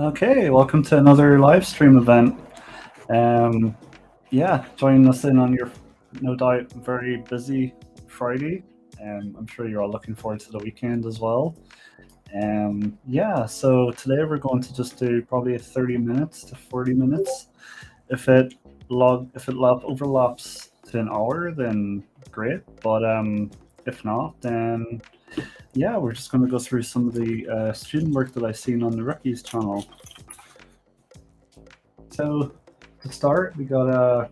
Okay, welcome to another live stream event. Yeah, join us in on your no doubt very busy Friday. I'm sure you're all looking forward to the weekend as well. Yeah, so today we're going to just do probably 30 minutes to 40 minutes. If it overlaps to an hour, then great. But if not, then yeah, we're just going to go through some of the student work that I've seen on the Rookies channel. So to start, we got a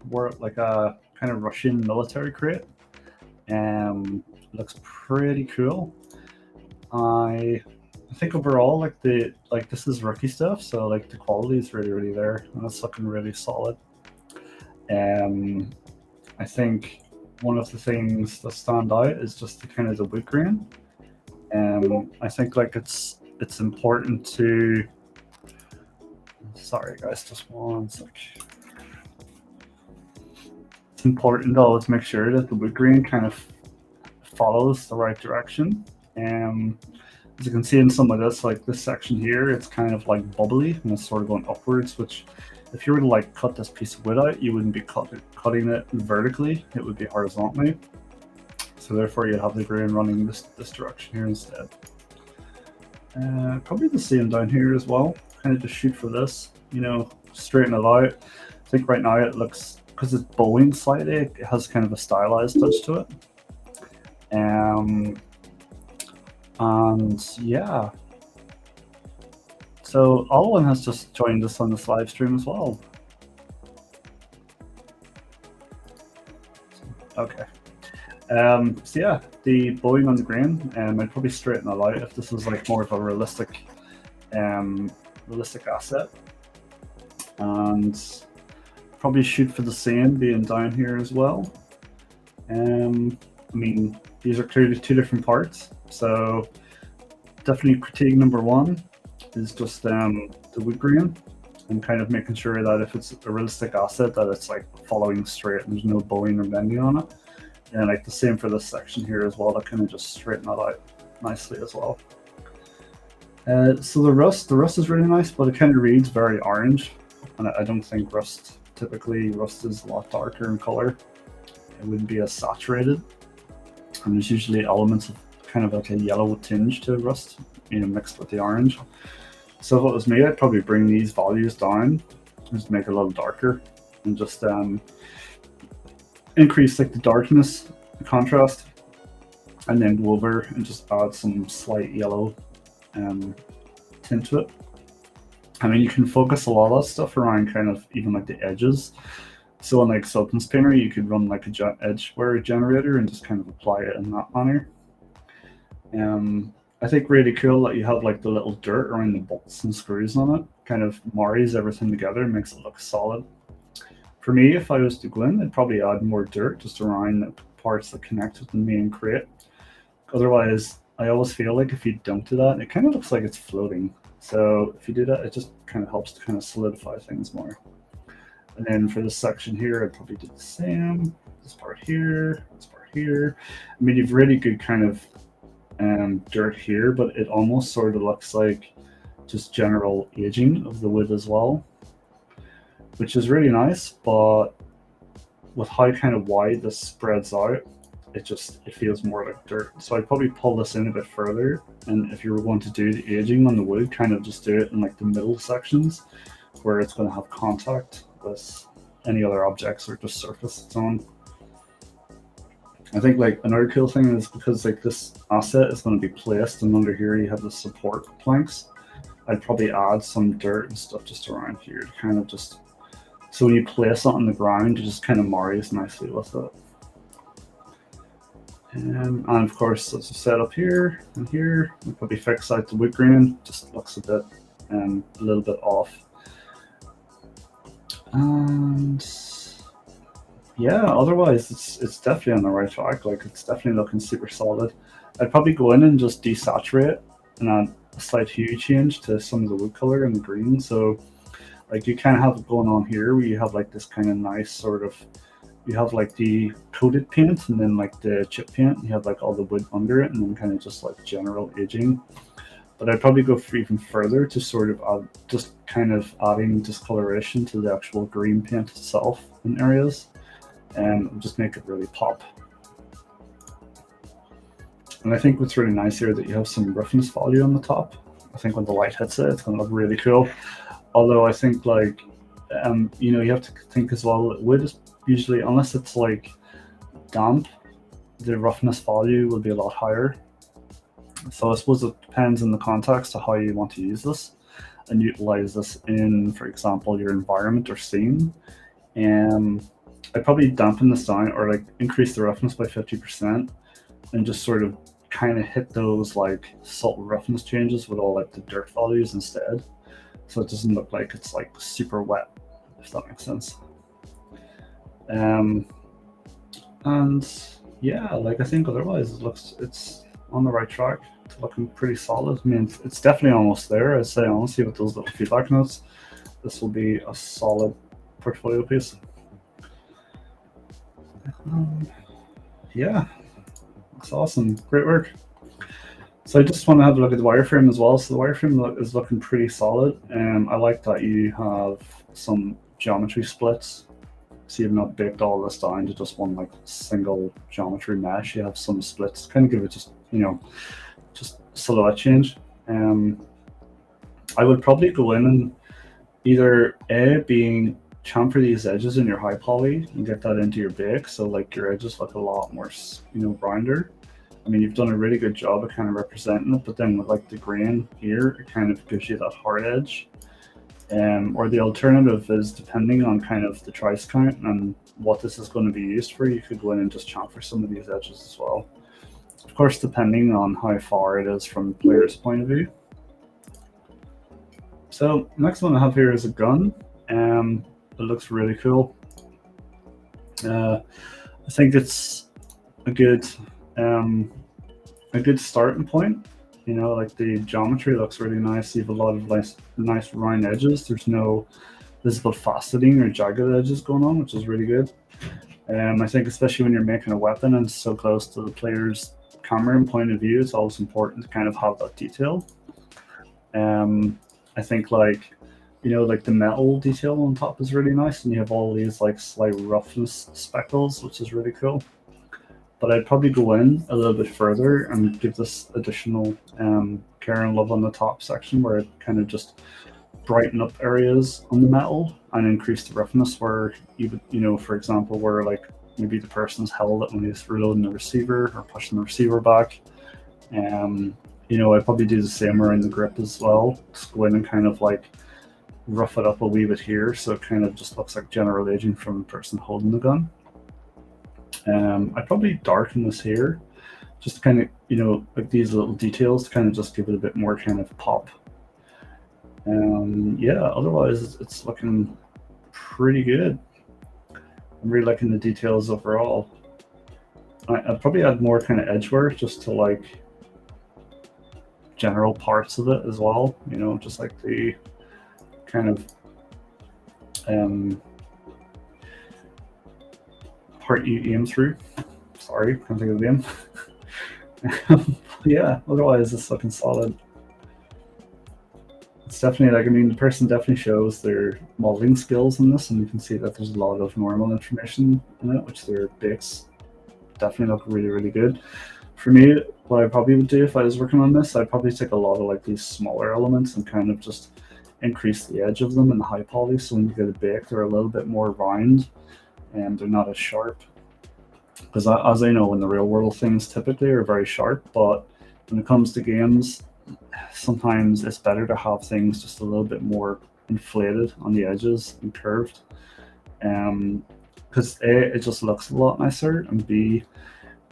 kind of Russian military crate. Looks pretty cool. I think overall, this is rookie stuff, so like the quality is really there, and it's looking really solid. I think one of the things that stand out is just the kind of the wood grain. I think like it's important to. Sorry guys, just one sec. It's important to always make sure that the wood grain kind of follows the right direction. As you can see in some of this, like this section here, it's kind of like bubbly and it's sort of going upwards, which if you were to like cut this piece of wood out, you wouldn't be cutting it vertically, it would be horizontally. So therefore you'd have the grain running this direction here instead. Probably the same down here as well, kind of just shoot for this, straighten it out. I think right now it looks, because it's bowing slightly, it has kind of a stylized touch to it. And yeah, so Alwyn has just joined us on this live stream as well. Okay. So yeah, the bowing on the grain, I'd probably straighten that out if this was like more of a realistic asset, and probably shoot for the same being down here as well. I mean, these are clearly two different parts, so definitely critique number one is just the wood grain and kind of making sure that if it's a realistic asset that it's like following straight and there's no bowing or bending on it. And like the same for this section here as well, that kind of just straighten that out nicely as well. So the rust is really nice, but it kind of reads very orange, and I don't think typically rust is a lot darker in color. It wouldn't be as saturated, and there's usually elements of kind of like a yellow tinge to rust, mixed with the orange. So if it was me, I'd probably bring these values down, just make it a little darker, and just increase like the darkness, the contrast, and then go over and just add some slight yellow tint to it. I mean, you can focus a lot of stuff around kind of even like the edges. So on like Substance Painter, you could run like a edge word generator and just kind of apply it in that manner. I think really cool that you have like the little dirt around the bolts and screws on it. Kind of marries everything together and makes it look solid. For me, if I was to go in, I'd probably add more dirt just around the parts that connect with the main crate. Otherwise, I always feel like if you don't do that, it kind of looks like it's floating. So if you do that, it just kind of helps to kind of solidify things more. And then for this section here, I'd probably do the same. This part here, this part here. I mean, you've really good kind of dirt here, but it almost sort of looks like just general aging of the wood as well, which is really nice. But with how kind of wide this spreads out, it feels more like dirt. So I'd probably pull this in a bit further, and if you were going to do the aging on the wood, kind of just do it in like the middle sections where it's going to have contact with any other objects or just surface it's on. I think like another cool thing is because like this asset is going to be placed, and under here you have the support planks. I'd probably add some dirt and stuff just around here to kind of just, so when you place it on the ground, it just kind of marries nicely with it. And of course, as I said up here and here, I'll probably fix out the wood grain. Just looks a little bit off. And yeah, otherwise it's definitely on the right track. Like it's definitely looking super solid. I'd probably go in and just desaturate and add a slight hue change to some of the wood color and the green. So like you kind of have it going on here where you have like this kind of nice sort of, you have like the coated paint and then like the chip paint, you have like all the wood under it, and then kind of just like general aging. But I'd probably go for even further to sort of just kind of adding discoloration to the actual green paint itself in areas, and just make it really pop. And I think what's really nice here that you have some roughness value on the top. I think when the light hits it, it's going to look really cool. Although I think like, you know, you have to think as well that wood is usually, unless it's like damp, the roughness value will be a lot higher. So I suppose it depends on the context of how you want to use this and utilize this in, for example, your environment or scene. I'd probably dampen this down or like increase the roughness by 50% and just sort of kind of hit those like subtle roughness changes with all like the dirt values instead. So it doesn't look like it's like super wet, if that makes sense. And yeah, like I think otherwise it's on the right track to looking pretty solid. I mean, it's definitely almost there. I'd say honestly with those little feedback notes, this will be a solid portfolio piece. Yeah, looks awesome. Great work. So I just want to have a look at the wireframe as well. So the wireframe is looking pretty solid. I like that you have some geometry splits. So you've not baked all this down to just one like single geometry mesh. You have some splits, kind of give it just, you know, just silhouette change. I would probably go in and either chamfer these edges in your high poly and get that into your bake, so like your edges look a lot more, you know, rounder. I mean, you've done a really good job of kind of representing it, but then with like the grain here, it kind of gives you that hard edge. Or the alternative is, depending on kind of the trice count and what this is going to be used for, you could go in and just chamfer some of these edges as well. Of course, depending on how far it is from the player's point of view. So next one I have here is a gun. It looks really cool. I think it's a good starting point. You know, like the geometry looks really nice. You have a lot of nice round edges. There's no visible faceting or jagged edges going on, which is really good. I think especially when you're making a weapon and so close to the player's camera and point of view, it's always important to kind of have that detail. I think like, you know, like the metal detail on top is really nice, and you have all these like slight roughness speckles, which is really cool. But I'd probably go in a little bit further and give this additional care and love on the top section, where it kind of just brighten up areas on the metal and increase the roughness where you would, you know, for example, where like maybe the person's held it when he's reloading the receiver or pushing the receiver back. You know, I'd probably do the same around the grip as well. Just go in and kind of like rough it up a wee bit here, so it kind of just looks like general aging from the person holding the gun. I'd probably darken this here, just to kind of, you know, like these little details to kind of just give it a bit more kind of pop. Yeah, otherwise it's looking pretty good. I'm really liking the details overall. I'd probably add more kind of edge work just to like general parts of it as well, you know, just like the kind of part you aim through. Sorry, can't think of the name. Yeah, otherwise it's looking solid. It's definitely like, I mean, the person definitely shows their modeling skills in this, and you can see that there's a lot of normal information in it, which their bakes definitely look really, really good. For me, what I probably would do if I was working on this, I'd probably take a lot of like these smaller elements and kind of just increase the edge of them in the high poly, so when you get it baked, they're a little bit more round and they're not as sharp. Because as I know, in the real world, things typically are very sharp, but when it comes to games, sometimes it's better to have things just a little bit more inflated on the edges and curved. Because A, it just looks a lot nicer, and B,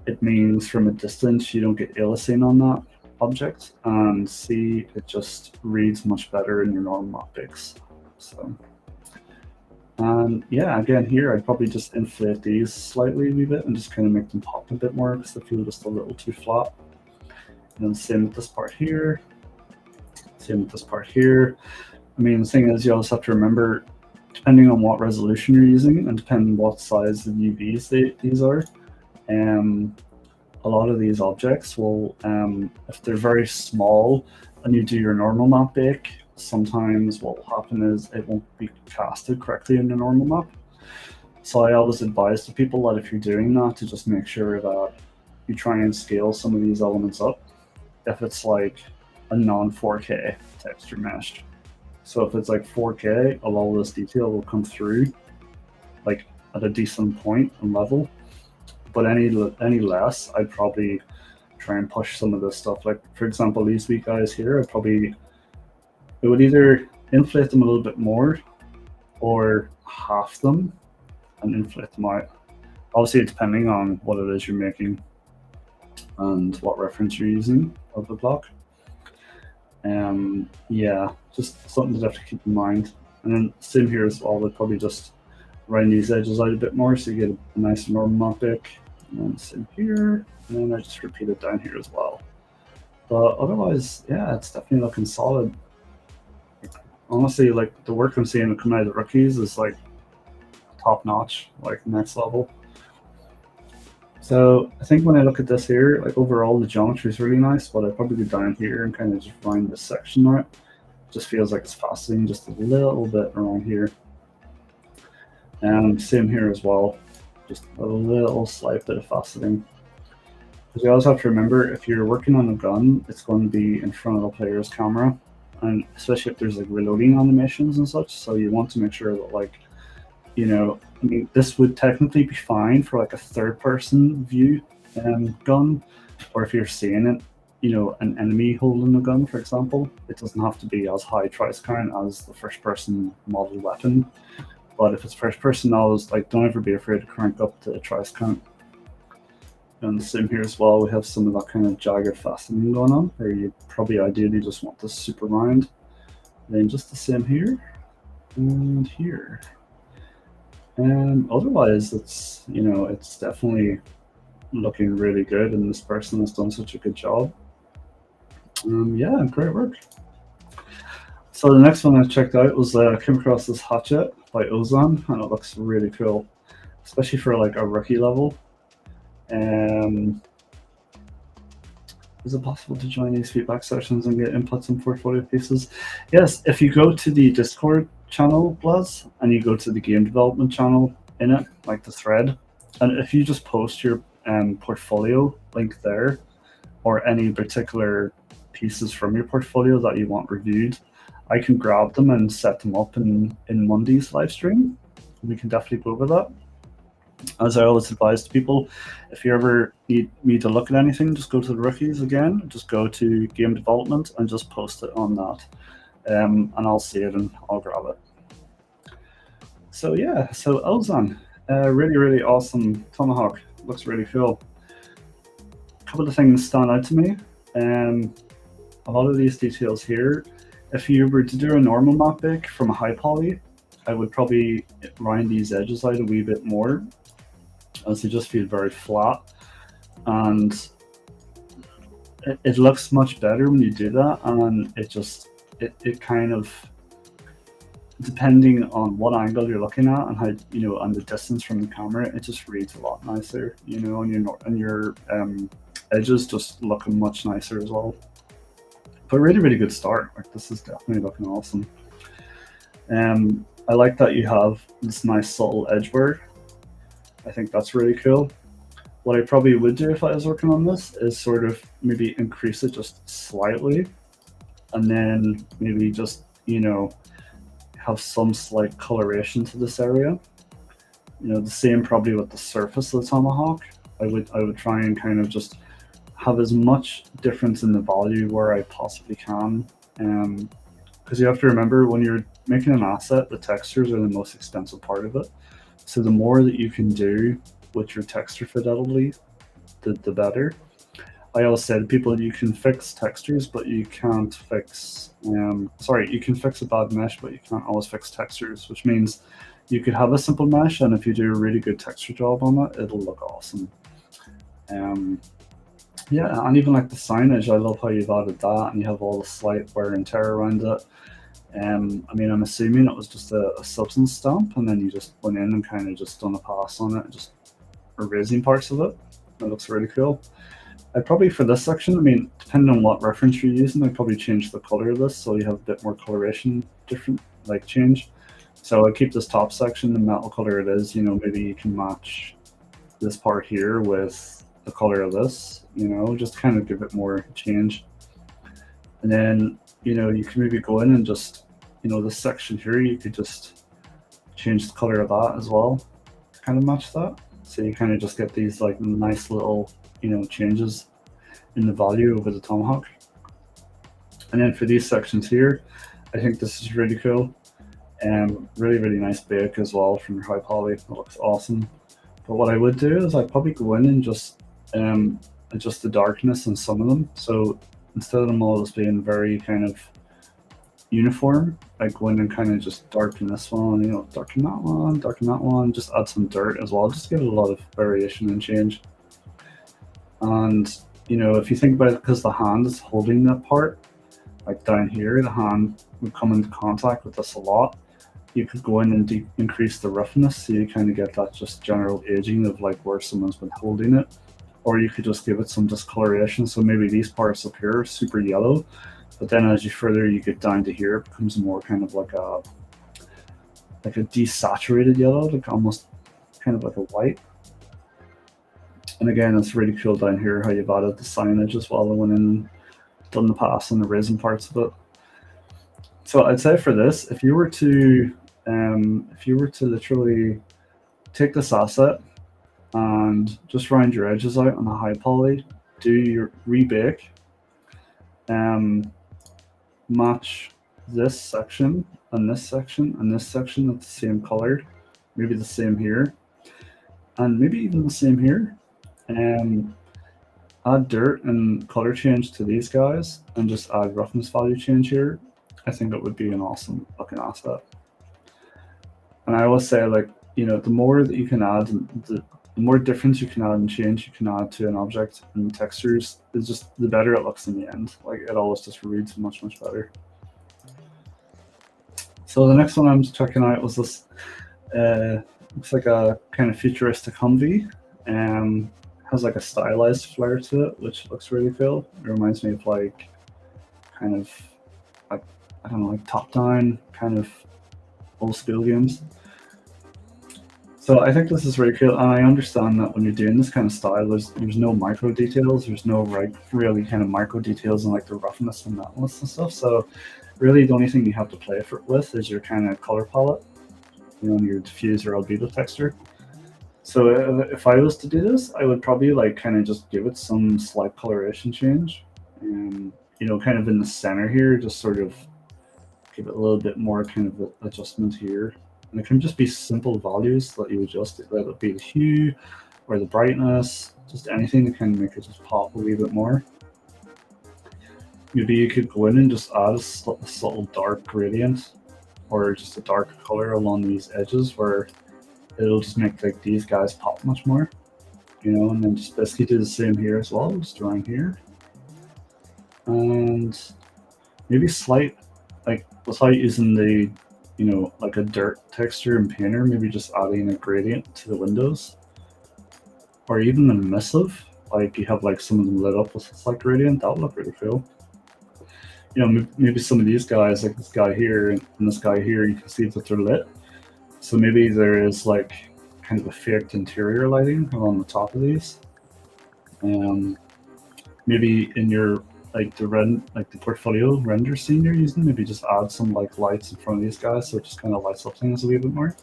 it means from a distance you don't get aliasing on that object, and C, it just reads much better in your normal optics. So, and yeah, again here I'd probably just inflate these slightly a wee bit and just kind of make them pop a bit more because they feel just a little too flat. And then same with this part here. Same with this part here. I mean, the thing is, you always have to remember, depending on what resolution you're using and depending on what size of UVs these are, a lot of these objects will, if they're very small, and you do your normal map bake, sometimes what will happen is it won't be casted correctly in the normal map. So I always advise to people that if you're doing that, to just make sure that you try and scale some of these elements up. If it's like a non 4K texture mesh, so if it's like 4K, a lot of this detail will come through like at a decent point and level. But any less, I'd probably try and push some of this stuff. Like for example, these wee guys here, it would either inflate them a little bit more or half them and inflate them out. Obviously, depending on what it is you're making and what reference you're using of the block. Yeah, just something to definitely keep in mind. And then same here as well, would probably just round these edges out a bit more so you get a nice normal map pick. And then same here, and then I just repeat it down here as well. But otherwise, yeah, it's definitely looking solid. Honestly, like the work I'm seeing coming out of the rookies is like top notch, like next level. So I think when I look at this here, like overall the geometry is really nice, but I'd probably go down here and kind of just round this section out. It just feels like it's faceting just a little bit around here. And same here as well, just a little slight bit of faceting. Because you always have to remember, if you're working on a gun, it's going to be in front of the player's camera, and especially if there's like reloading animations and such. So you want to make sure that, like, you know, I mean, this would technically be fine for like a third-person view gun, or if you're seeing it, you know, an enemy holding a gun, for example. It doesn't have to be as high trice count as the first-person model weapon. But if it's first-person, always like don't ever be afraid to crank up the trice count. And the same here as well. We have some of that kind of jagged faceting going on, where you probably ideally just want this super round. Then just the same here and here. And otherwise, it's, you know, it's definitely looking really good, and this person has done such a good job. Yeah, great work. So the next one I checked out was came across this hatchet by Ozan, and it looks really cool, especially for like a rookie level. Is it possible to join these feedback sessions and get inputs and portfolio pieces? Yes, if you go to the Discord channel, Blaz, and you go to the game development channel in it, like the thread, and if you just post your portfolio link there, or any particular pieces from your portfolio that you want reviewed, I can grab them and set them up in Monday's live stream. We can definitely go over that. As I always advise to people, if you ever need me to look at anything, just go to the rookies again, just go to game development and just post it on that. And I'll see it and I'll grab it. So yeah, so Ozan, really, really awesome tomahawk. Looks really cool. A couple of things stand out to me. A lot of these details here, if you were to do a normal map pick from a high poly, I would probably round these edges out a wee bit more, as they just feel very flat, and it looks much better when you do that. And it kind of, depending on what angle you're looking at and how, you know, and the distance from the camera, it just reads a lot nicer, you know, and your edges just look much nicer as well. But really, really good start. Like, this is definitely looking awesome. I like that you have this nice subtle edge work. I think that's really cool. What I probably would do if I was working on this is sort of maybe increase it just slightly, and then maybe just, you know, have some slight coloration to this area. You know, the same probably with the surface of the tomahawk. I would try and kind of just have as much difference in the value where I possibly can. Because you have to remember, when you're making an asset, the textures are the most expensive part of it. So the more that you can do with your texture fidelity, the better. I always say to people, you can fix textures, but you can't fix, you can fix a bad mesh, but you can't always fix textures, which means you could have a simple mesh, and if you do a really good texture job on it, it'll look awesome. Yeah, and even like the signage, I love how you've added that, and you have all the slight wear and tear around it. I mean, I'm assuming it was just a substance stamp, and then you just went in and kind of just done a pass on it, just erasing parts of it. It looks really cool. I'd probably, for this section, I mean, depending on what reference you're using, I'd probably change the color of this so you have a bit more coloration different, like change. So I'd keep this top section the metal color it is. You know, maybe you can match this part here with the color of this, you know, just kind of give it more change. And then, you know, you can maybe go in and just, you know, this section here, you could just change the color of that as well to kind of match that. So you kind of just get these like nice little, you know, changes in the value over the tomahawk. And then for these sections here, I think this is really cool. And really, really nice bake as well from your high poly. It looks awesome. But what I would do is I'd probably go in and just adjust the darkness in some of them. So instead of them all just being very kind of uniform, I go in and kind of just darken this one, you know, darken that one, just add some dirt as well, just give it a lot of variation and change. And, you know, if you think about it, because the hand is holding that part, like down here, the hand would come into contact with this a lot. You could go in and increase the roughness, so you kind of get that just general aging of like where someone's been holding it. Or you could just give it some discoloration, so maybe these parts up here are super yellow, but then as you further you get down to here, it becomes more kind of like a desaturated yellow, like almost kind of like a white. And again, it's really cool down here how you've added the signage as well. I went in and done the pass and the resin parts of it. So I'd say for this, if you were to literally take this asset and just round your edges out on a high poly, do your rebake, match this section and this section and this section at the same color, maybe the same here, and maybe even the same here. Add dirt and color change to these guys and just add roughness value change here. I think it would be an awesome looking asset. And I always say, like, you know, the more that you can add, the more difference you can add and change you can add to an object and textures, is just the better it looks in the end. Like, it always just reads much, much better. So the next one I'm checking out was this, looks like a kind of futuristic Humvee. Has like a stylized flair to it, which looks really cool. It reminds me of like kind of like, I don't know, like top-down kind of old school games. So I think this is really cool, and I understand that when you're doing this kind of style, there's no micro details, there's no like really kind of micro details and like the roughness and metalness and stuff. So really the only thing you have to play with is your kind of color palette, you know, your diffuse or albedo texture. So if I was to do this, I would probably like kind of just give it some slight coloration change, and you know, kind of in the center here, just sort of give it a little bit more kind of adjustment here. And it can just be simple values that you adjust it, whether it be the hue or the brightness, just anything that can make it just pop a wee bit more. Maybe you could go in and just add a subtle dark gradient or just a dark color along these edges where it'll just make like these guys pop much more, you know, and then just basically do the same here as well, just around here. And maybe slight, like without using the, you know, like a dirt texture in Painter, maybe just adding a gradient to the windows, or even the missive, like you have like some of them lit up with a slight gradient. That would look really cool. You know, maybe some of these guys, like this guy here and this guy here, you can see that they're lit. So maybe there is like kind of a faked interior lighting along the top of these. Maybe in your like the portfolio render scene you're using, maybe just add some like lights in front of these guys so it just kind of lights up things a wee bit more.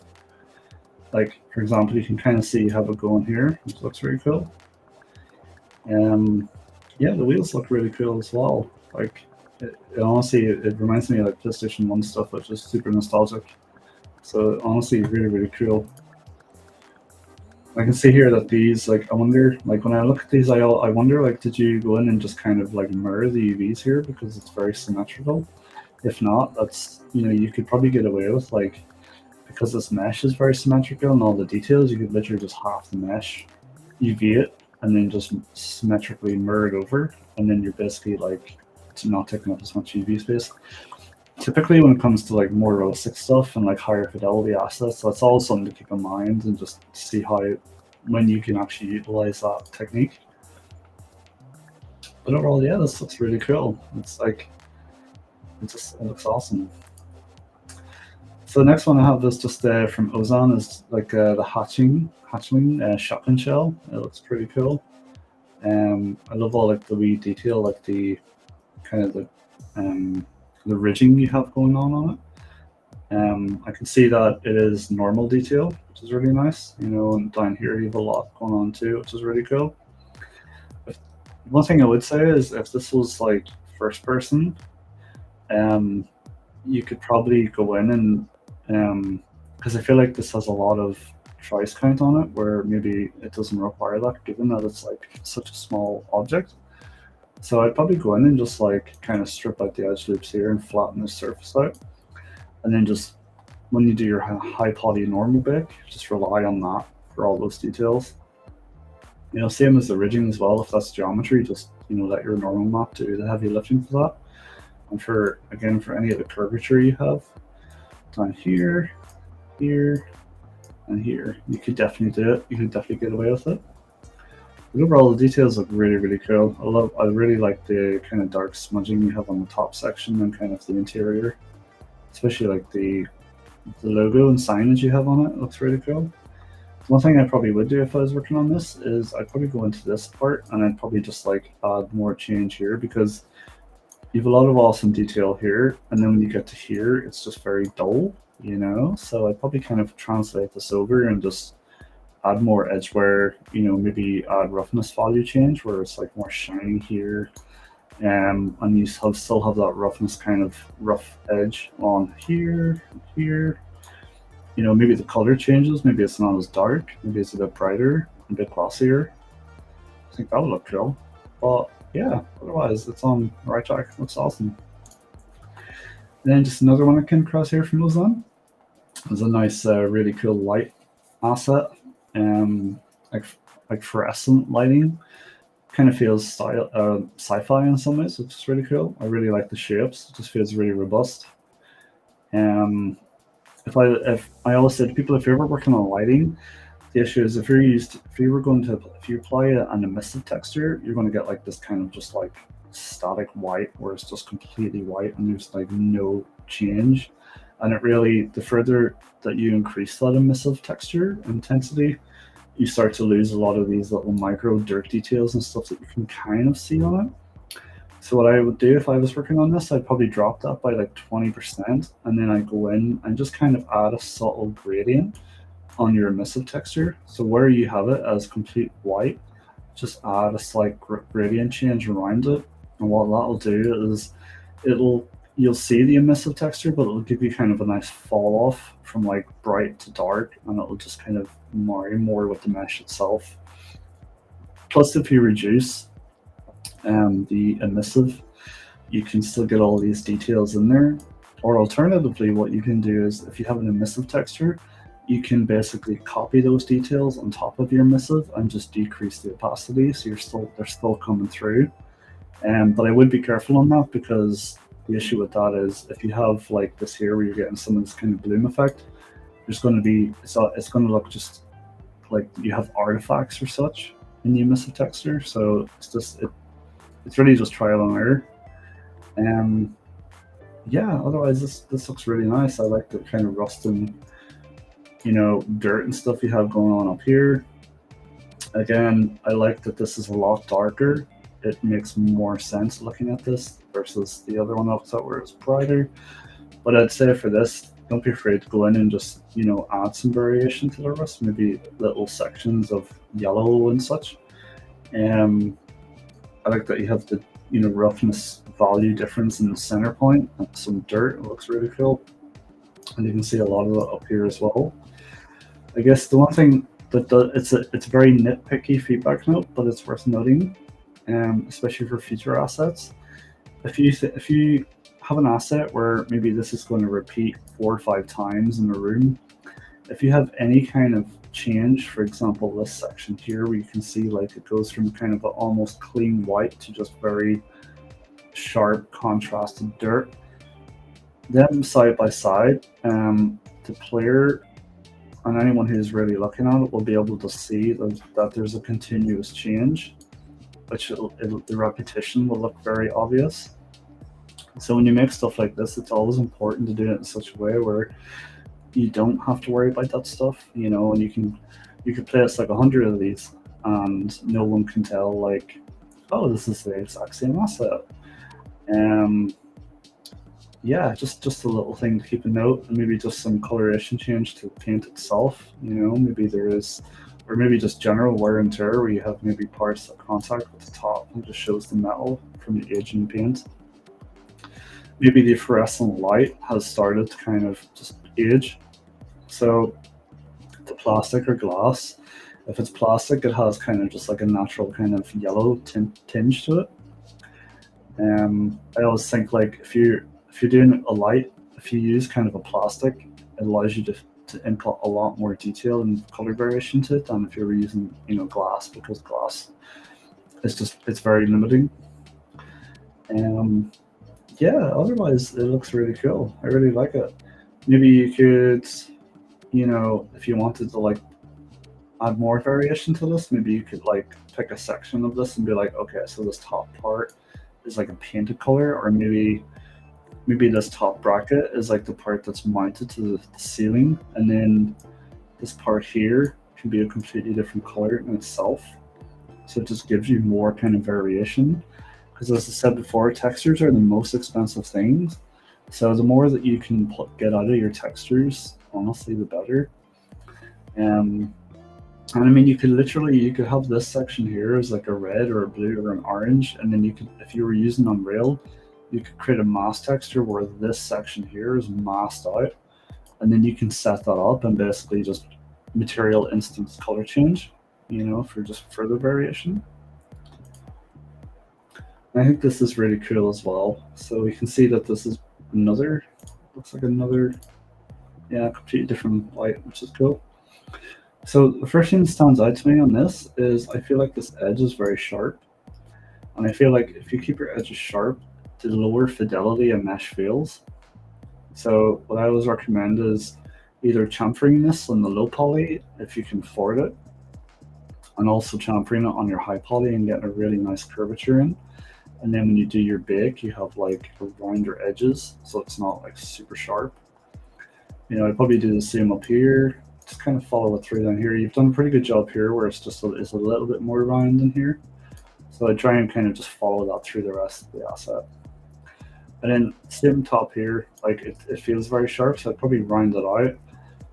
Like for example, you can kind of see you have it going here, which looks very cool. Yeah, the wheels look really cool as well. Like honestly, it reminds me of like PlayStation 1 stuff, which is super nostalgic. So honestly, really, really cool. I can see here that these, like, I wonder, like when I look at these, I wonder, like, did you go in and just kind of like mirror the UVs here because it's very symmetrical? If not, that's, you know, you could probably get away with, like, because this mesh is very symmetrical and all the details, you could literally just half the mesh, UV it, and then just symmetrically mirror it over, and then you're basically like not taking up as much UV space. Typically when it comes to like more realistic stuff and like higher fidelity assets, that's all something to keep in mind and just see how, when you can actually utilize that technique. But overall, yeah, this looks really cool. It's like it looks awesome. So the next one I have is just from Ozon is like the hatchling shotgun shell. It looks pretty cool. I love all like the wee detail, like the kind of um, the ridging you have going on it. I can see that it is normal detail, which is really nice. You know, and down here you have a lot going on too, which is really cool. If, one thing I would say is if this was like first person, um, you could probably go in and because I feel like this has a lot of tries count on it, where maybe it doesn't require that, given that it's like such a small object. So I'd probably go in and just like kind of strip out the edge loops here and flatten the surface out, and then just when you do your high poly normal bake, just rely on that for all those details. You know, same as the ridging as well. If that's geometry, just let your normal map do the heavy lifting for that. And for again for any of the curvature you have down here, here, and here, you could definitely do it. You could definitely get away with it. But overall, the details look really, really cool. I really like the kind of dark smudging you have on the top section and kind of the interior, especially like the logo and signage you have on it. It looks really cool. One thing I probably would do if I was working on this is I'd probably go into this part and I'd probably just like add more change here, because you have a lot of awesome detail here, and then when you get to here, it's just very dull, So I'd probably kind of translate this over and just add more edge wear, maybe add roughness value change where it's like more shiny here, and you still have that roughness kind of rough edge on here, here. Maybe the color changes. Maybe it's not as dark. Maybe it's a bit brighter, a bit glossier. I think that would look cool. But yeah, otherwise it's on the right track. It looks awesome. And then just another one I came across here from Lausanne. There's a nice, really cool light asset, like fluorescent lighting. Kind of feels sci-fi in some ways, which is really cool. I really like the shapes. It just feels really robust. If I always say to people, if you're ever working on lighting, the issue is if you apply an emissive texture, you're going to get like this kind of just like static white, where it's just completely white and there's like no change. And the further that you increase that emissive texture intensity, you start to lose a lot of these little micro dirt details and stuff that you can kind of see on it. So what I would do if I was working on this, I'd probably drop that by like 20%, and then I'd go in and just kind of add a subtle gradient on your emissive texture. So where you have it as complete white, just add a slight gradient change around it. And what that'll do is you'll see the emissive texture, but it'll give you kind of a nice fall off from like bright to dark, and it'll just kind of marry more with the mesh itself. Plus, if you reduce the emissive, you can still get all these details in there. Or alternatively, what you can do is if you have an emissive texture, you can basically copy those details on top of your emissive and just decrease the opacity, so they're still coming through. But I would be careful on that, because the issue with that is if you have like this here where you're getting some of this kind of bloom effect, it's going to look just like you have artifacts or such in the emissive texture. So it's really just trial and error. Yeah, otherwise this looks really nice. I like the kind of rust and dirt and stuff you have going on up here. Again, I like that this is a lot darker. It makes more sense looking at this versus the other one I thought where it's brighter. But I'd say for this, don't be afraid to go in and just add some variation to the rust, maybe little sections of yellow and such. I like that you have the roughness value difference in the center point and some dirt. It looks really cool, and you can see a lot of that up here as well. I guess the one thing that it's a very nitpicky feedback note, but it's worth noting, especially for future assets. If you have an asset where maybe this is going to repeat 4 or 5 times in a room, if you have any kind of change, for example, this section here where you can see like it goes from kind of an almost clean white to just very sharp contrasted dirt, them side by side, the player and anyone who's really looking at it will be able to see that there's a continuous change. which the repetition will look very obvious. So when you make stuff like this, it's always important to do it in such a way where you don't have to worry about that stuff, you know, and you can place like 100 of these, and no one can tell like, oh, this is the exact same asset. Yeah, just a little thing to keep a note, and maybe just some coloration change to the paint itself. You know, maybe there is, or maybe just general wear and tear where you have maybe parts that contact with the top and just shows the metal from the aging paint. Maybe the fluorescent light has started to kind of just age. So the plastic or glass, if it's plastic, it has kind of just like a natural kind of yellow tinge to it. I always think like if you're doing a light, if you use kind of a plastic, it allows you to input a lot more detail and color variation to it than if you were using, you know, glass, because glass is just, it's very limiting. Yeah, otherwise it looks really cool. I really like it. Maybe you could, you know, if you wanted to like add more variation to this, maybe you could like pick a section of this and be like, okay, so this top part is like a painted color, or maybe this top bracket is like the part that's mounted to the ceiling, and then this part here can be a completely different color in itself. So it just gives you more kind of variation. Because as I said before, textures are the most expensive things. So the more that you can get out of your textures, honestly, the better. And I mean, you could have this section here as like a red or a blue or an orange, and then you could, if you were using Unreal, you could create a mask texture where this section here is masked out, and then you can set that up and basically just material instance color change, you know, for just further variation. I think this is really cool as well. So we can see that this is another, looks like another, yeah, completely different light, which is cool. So the first thing that stands out to me on this is I feel like this edge is very sharp. And I feel like if you keep your edges sharp, the lower fidelity a mesh feels. So what I always recommend is either chamfering this on the low poly if you can afford it, and also chamfering it on your high poly and getting a really nice curvature in. And then when you do your bake, you have like rounder edges, so it's not like super sharp. You know, I'd probably do the same up here. Just kind of follow it through down here. You've done a pretty good job here where it's just it's a little bit more round in here. So I try and kind of just follow that through the rest of the asset. And then same top here, like it feels very sharp, so I'd probably round it out.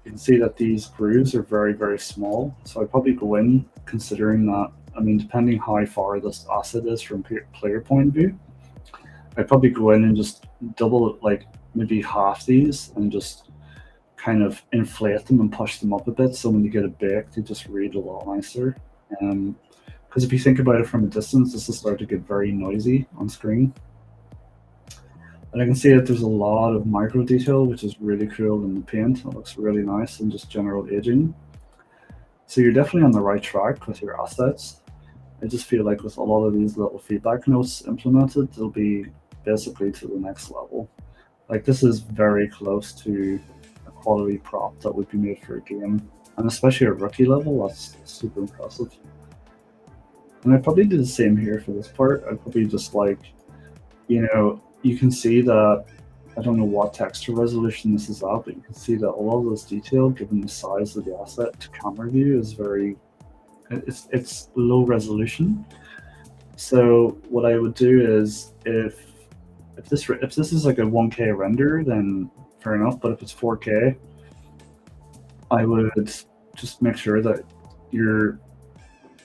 You can see that these grooves are very, very small. So I'd probably go in considering that, I mean, depending how far this asset is from player point of view, I'd probably go in and just double, like maybe half these and just kind of inflate them and push them up a bit. So when you get it baked, they just read a lot nicer. Because if you think about it from a distance, this will start to get very noisy on screen. And I can see that there's a lot of micro detail, which is really cool in the paint. It looks really nice and just general aging. So you're definitely on the right track with your assets. I just feel like with a lot of these little feedback notes implemented, they'll be basically to the next level. Like this is very close to a quality prop that would be made for a game. And especially at rookie level, that's super impressive. And I'd probably do the same here for this part. I'd probably just like, you know, you can see that, I don't know what texture resolution this is at, but you can see that a lot of this detail, given the size of the asset to camera view, is very, it's low resolution. So what I would do is if this is like a 1K render, then fair enough. But if it's 4K, I would just make sure that your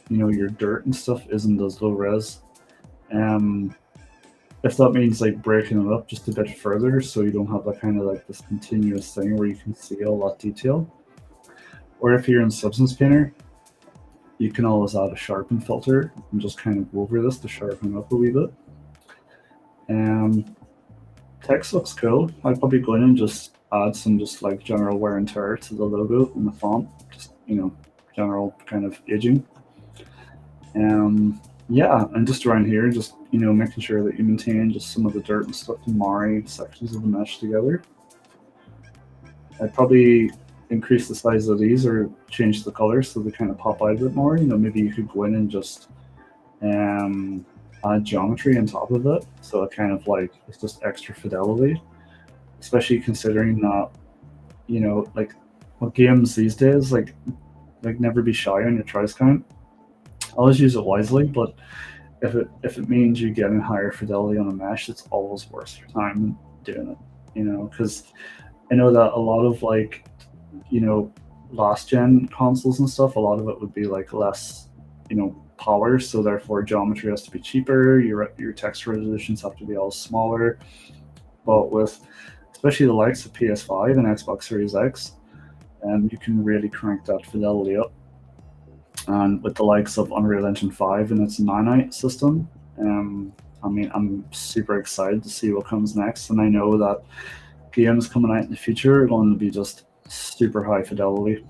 dirt and stuff isn't as low res. If that means like breaking it up just a bit further, so you don't have that kind of like this continuous thing where you can see all that detail. Or if you're in Substance Painter, you can always add a sharpen filter and just kind of go over this to sharpen up a wee bit. Text looks cool. I'd probably go in and just add some just like general wear and tear to the logo and the font, just, you know, general kind of aging. Yeah, and just around here, just, you know, making sure that you maintain just some of the dirt and stuff and marry sections of the mesh together. I'd probably increase the size of these or change the color so they kind of pop out a bit more. You know, maybe you could go in and just add geometry on top of it, so it kind of like it's just extra fidelity, especially considering that like with games these days, like never be shy on your tries count. Always use it wisely, but if it means you getting higher fidelity on a mesh, it's always worth your time doing it. Because I know that a lot of like you know last gen consoles and stuff, a lot of it would be like less power, so therefore geometry has to be cheaper. Your text resolutions have to be all smaller. But with especially the likes of PS5 and Xbox Series X, you can really crank that fidelity up. And with the likes of Unreal Engine 5 and its Nanite system, I mean, I'm super excited to see what comes next. And I know that games coming out in the future are going to be just super high fidelity.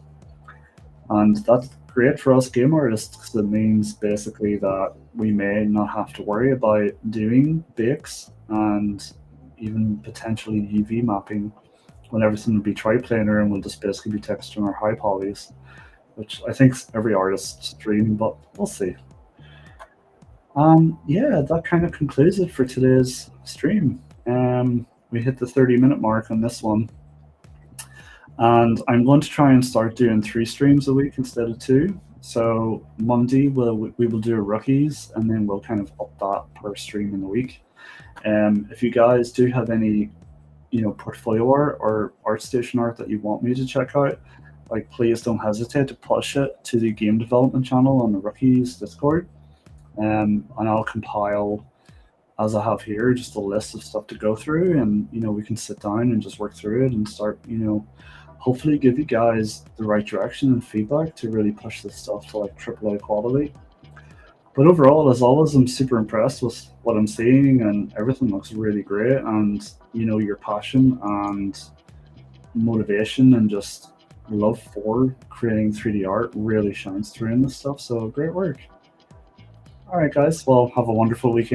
And that's great for us game artists because it means basically that we may not have to worry about doing bakes and even potentially UV mapping when everything will be triplanar and we'll just basically be texturing our high polys, which I think every artist's dream, but we'll see. Yeah, that kind of concludes it for today's stream. We hit the 30-minute mark on this one. And I'm going to try and start doing 3 streams a week instead of 2. So Monday we will do a rookies, and then we'll kind of up that per stream in the week. If you guys do have any, portfolio art or ArtStation art that you want me to check out, like please don't hesitate to push it to the game development channel on the rookies Discord, and I'll compile, as I have here, just a list of stuff to go through, and we can sit down and just work through it and start, hopefully give you guys the right direction and feedback to really push this stuff to like AAA quality. But overall, as always, I'm super impressed with what I'm seeing, and everything looks really great. And your passion and motivation and just love for creating 3D art really shines through in this stuff. So great work. All right, guys. Well, have a wonderful weekend.